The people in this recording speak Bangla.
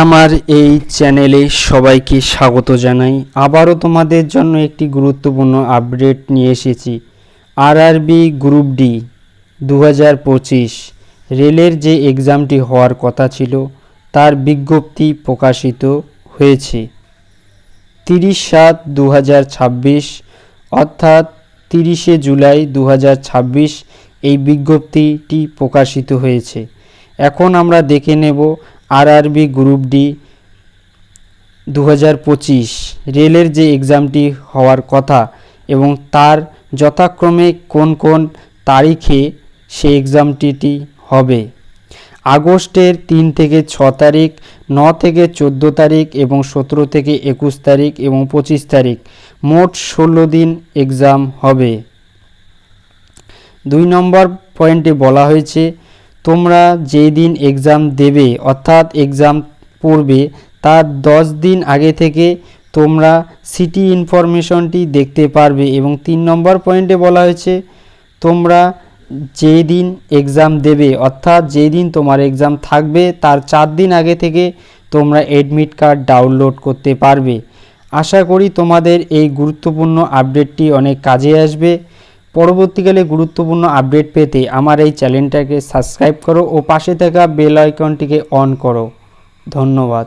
আমার এই চ্যানেলে সবাইকে স্বাগত জানাই। আবারও তোমাদের জন্য একটি গুরুত্বপূর্ণ আপডেট নিয়ে এসেছি। আরআরবি গ্রুপ ডি 2025 রেলের যে এক্সামটি হওয়ার কথা ছিল তার বিজ্ঞপ্তি প্রকাশিত হয়েছে। 30/7/2026 অর্থাৎ 30শে জুলাই 2026 এই বিজ্ঞপ্তিটি প্রকাশিত হয়েছে। এখন আমরা দেখে নেব আরআরবি গ্রুপ ডি 2025 রেলের যে এক্সামটি হওয়ার কথা এবং তার যথাক্রমে কোন কোন তারিখে সেই এক্সামটি হবে। আগস্টের 3 থেকে 6 তারিখ, 9 থেকে 14 তারিখ এবং 17 থেকে 21 তারিখ এবং 25 তারিখ, মোট 16 দিন এক্সাম হবে। 2 নম্বর পয়েন্টে বলা হয়েছে তোমরা যেই দিন এক্সাম দেবে অর্থাৎ এক্সাম পড়বে তার 10 দিন আগে থেকে তোমরা সিটি ইনফরমেশনটি দেখতে পারবে। এবং 3 নম্বর পয়েন্টে বলা হয়েছে তোমরা যেই দিন এক্সাম দেবে অর্থাৎ যেই দিন তোমার এক্সাম থাকবে তার 4 দিন আগে থেকে তোমরা অ্যাডমিট কার্ড ডাউনলোড করতে পারবে। আশা করি তোমাদের এই গুরুত্বপূর্ণ আপডেটটি অনেক কাজে আসবে। পরবর্তীকালে গুরুত্বপূর্ণ আপডেট পেতে আমার এই চ্যানেলটাকে সাবস্ক্রাইব করো ও পাশে থাকা বেল আইকনটিকে অন করো। ধন্যবাদ।